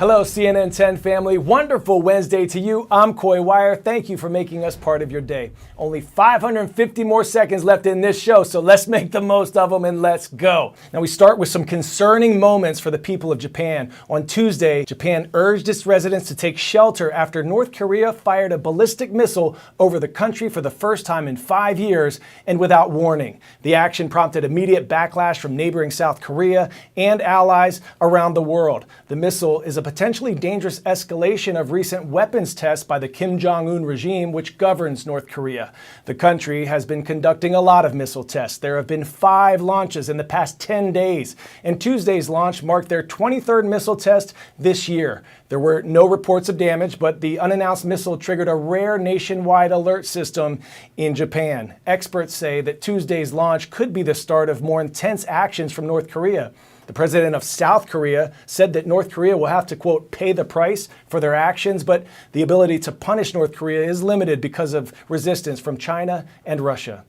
Hello, CNN 10 family. Wonderful Wednesday to you. I'm Coy Wire. Thank you for making us part of your day. Only 550 more seconds left in this show, so let's make the most of them and let's go. Now we start with some concerning moments for the people of Japan. On Tuesday, Japan urged its residents to take shelter after North Korea fired a ballistic missile over the country for the first time in 5 years and without warning. The action prompted immediate backlash from neighboring South Korea and allies around the world. The missile is a potentially dangerous escalation of recent weapons tests by the Kim Jong-un regime, which governs North Korea. The country has been conducting a lot of missile tests. There have been 5 launches in the past 10 days, and Tuesday's launch marked their 23rd missile test this year. There were no reports of damage, but the unannounced missile triggered a rare nationwide alert system in Japan. Experts say that Tuesday's launch could be the start of more intense actions from North Korea. The president of South Korea said that North Korea will have to, quote, pay the price for their actions, but the ability to punish North Korea is limited because of resistance from China and Russia.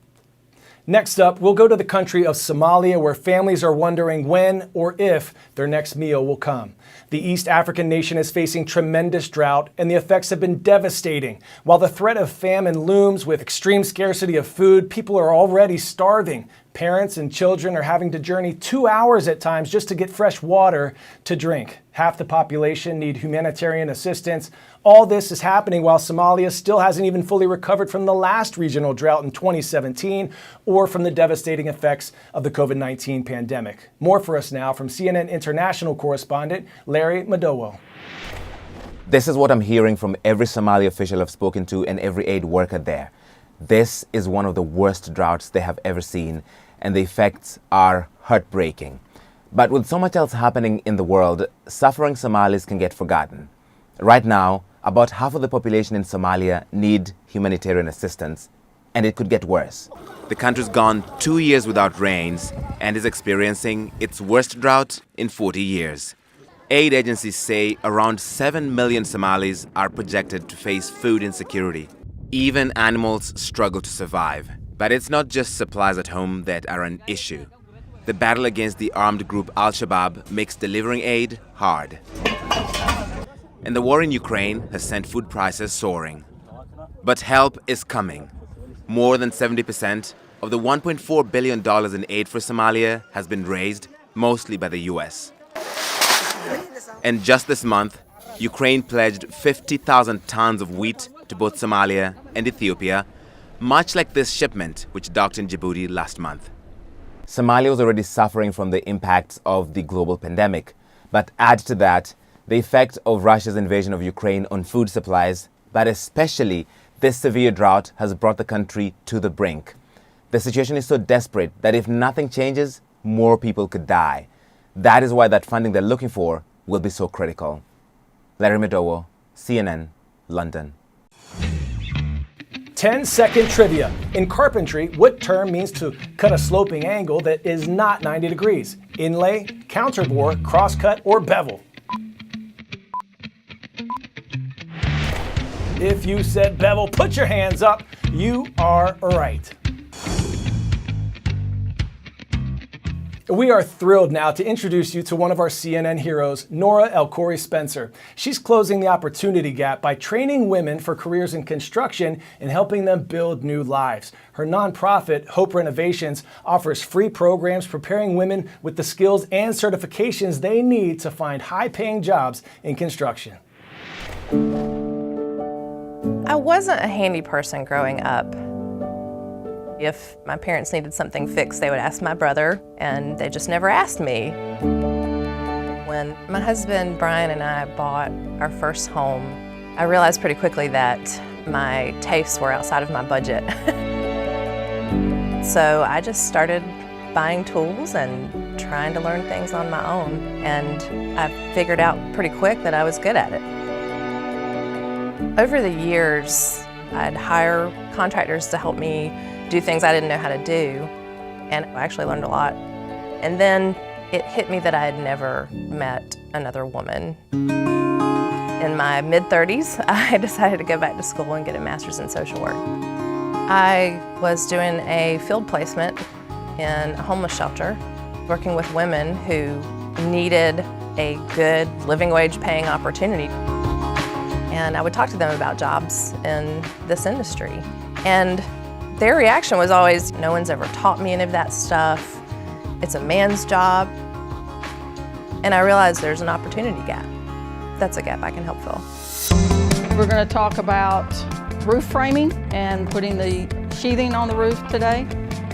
Next up, we'll go to the country of Somalia, where families are wondering when or if their next meal will come. The East African nation is facing tremendous drought, and the effects have been devastating. While the threat of famine looms with extreme scarcity of food, people are already starving. Parents and children are having to journey 2 hours at times just to get fresh water to drink. Half the population need humanitarian assistance. All this is happening while Somalia still hasn't even fully recovered from the last regional drought in 2017 or from the devastating effects of the COVID-19 pandemic. More for us now from CNN international correspondent Larry Madowo. This is what I'm hearing from every Somali official I've spoken to and every aid worker there. This is one of the worst droughts they have ever seen, and the effects are heartbreaking. But with so much else happening in the world, suffering Somalis can get forgotten. Right now, about half of the population in Somalia need humanitarian assistance, and it could get worse. The country's gone 2 years without rains and is experiencing its worst drought in 40 years. Aid agencies say around 7 million Somalis are projected to face food insecurity. Even animals struggle to survive. But it's not just supplies at home that are an issue. The battle against the armed group Al-Shabaab makes delivering aid hard. And the war in Ukraine has sent food prices soaring. But help is coming. More than 70% of the $1.4 billion in aid for Somalia has been raised, mostly by the US. And just this month, Ukraine pledged 50,000 tons of wheat to both Somalia and Ethiopia, much like this shipment which docked in Djibouti last month. Somalia was already suffering from the impacts of the global pandemic, but add to that the effect of Russia's invasion of Ukraine on food supplies, but especially this severe drought has brought the country to the brink. The situation is so desperate that if nothing changes, more people could die. That is why that funding they're looking for will be so critical. Larry Madowo, CNN, London. 10-second trivia. In carpentry, what term means to cut a sloping angle that is not 90 degrees? Inlay, counterbore, crosscut, or bevel? If you said bevel, put your hands up. You are right. We are thrilled now to introduce you to one of our CNN heroes, Nora El-Khoury Spencer. She's closing the opportunity gap by training women for careers in construction and helping them build new lives. Her nonprofit, Hope Renovations, offers free programs preparing women with the skills and certifications they need to find high-paying jobs in construction. I wasn't a handy person growing up. If my parents needed something fixed, they would ask my brother, and they just never asked me. When my husband, Brian, and I bought our first home, I realized pretty quickly that my tastes were outside of my budget. So I just started buying tools and trying to learn things on my own, and I figured out pretty quick that I was good at it. Over the years, I'd hire contractors to help me do things I didn't know how to do, and I actually learned a lot. And then it hit me that I had never met another woman. In my mid-30s, I decided to go back to school and get a master's in social work. I was doing a field placement in a homeless shelter, working with women who needed a good living wage paying opportunity. And I would talk to them about jobs in this industry. And their reaction was always, no one's ever taught me any of that stuff. It's a man's job. And I realized there's an opportunity gap. That's a gap I can help fill. We're going to talk about roof framing and putting the sheathing on the roof today.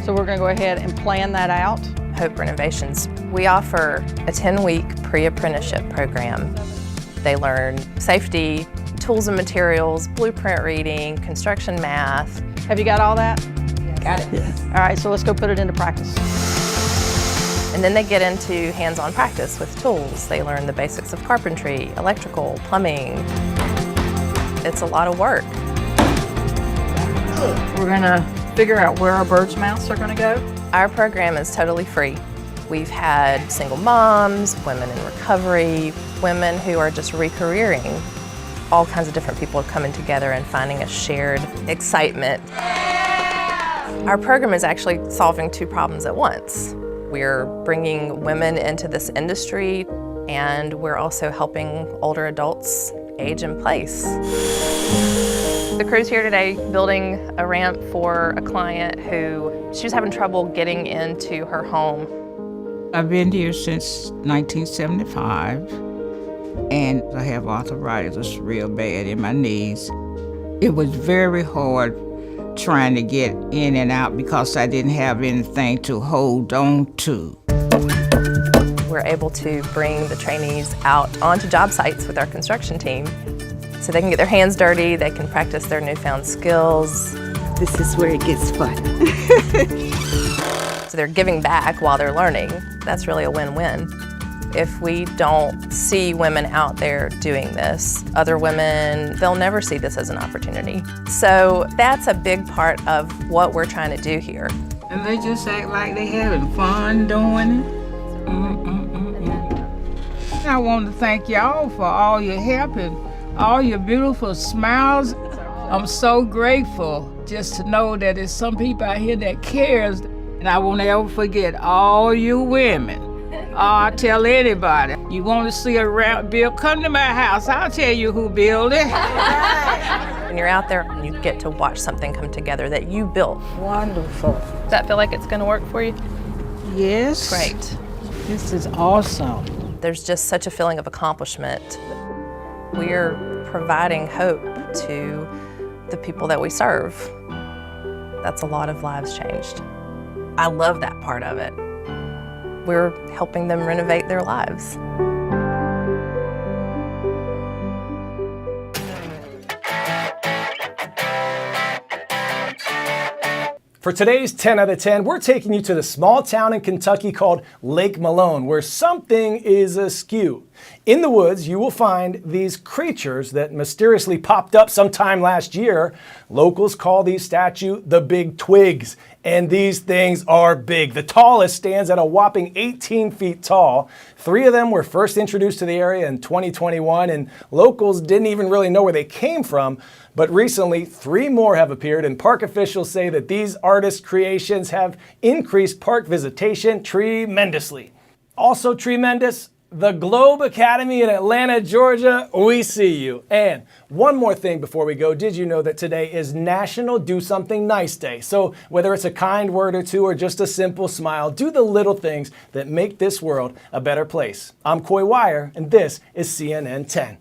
So we're going to go ahead and plan that out. Hope Renovations, we offer a 10-week pre-apprenticeship program. They learn safety, tools and materials, blueprint reading, construction math. Have you got all that? Got it. Yes. All right, so let's go put it into practice. And then they get into hands-on practice with tools. They learn the basics of carpentry, electrical, plumbing. It's a lot of work. We're going to figure out where our bird's mouths are going to go. Our program is totally free. We've had single moms, women in recovery, women who are just recareering. All kinds of different people coming together and finding a shared excitement. Our program is actually solving two problems at once. We're bringing women into this industry, and we're also helping older adults age in place. The crew's here today building a ramp for a client who she was having trouble getting into her home. I've been here since 1975, and I have arthritis real bad in my knees. It was very hard trying to get in and out because I didn't have anything to hold on to. We're able to bring the trainees out onto job sites with our construction team so they can get their hands dirty, they can practice their newfound skills. This is where it gets fun. So they're giving back while they're learning. That's really a win-win. If we don't see women out there doing this, other women, they'll never see this as an opportunity. So that's a big part of what we're trying to do here. And they just act like they having fun doing it. I want to thank y'all for all your help and all your beautiful smiles. I'm so grateful just to know that there's some people out here that cares. And I won't ever forget all you women. I tell anybody, you want to see a ramp built, come to my house. I'll tell you who built it. When you're out there, you get to watch something come together that you built. Wonderful. Does that feel like it's going to work for you? Yes. Great. This is awesome. There's just such a feeling of accomplishment. We're providing hope to the people that we serve. That's a lot of lives changed. I love that part of it. We're helping them renovate their lives. For today's 10 out of 10, we're taking you to the small town in Kentucky called Lake Malone, where something is askew. In the woods, you will find these creatures that mysteriously popped up sometime last year. Locals call these statues the Big Twigs, and these things are big. The tallest stands at a whopping 18 feet tall. 3 of them were first introduced to the area in 2021, and locals didn't even really know where they came from. But recently, 3 more have appeared, and park officials say that these artist creations have increased park visitation tremendously. Also tremendous, the Globe Academy in Atlanta, Georgia, we see you. And one more thing before we go, did you know that today is National Do Something Nice Day? So whether it's a kind word or two or just a simple smile, do the little things that make this world a better place. I'm Coy Wire, and this is CNN 10.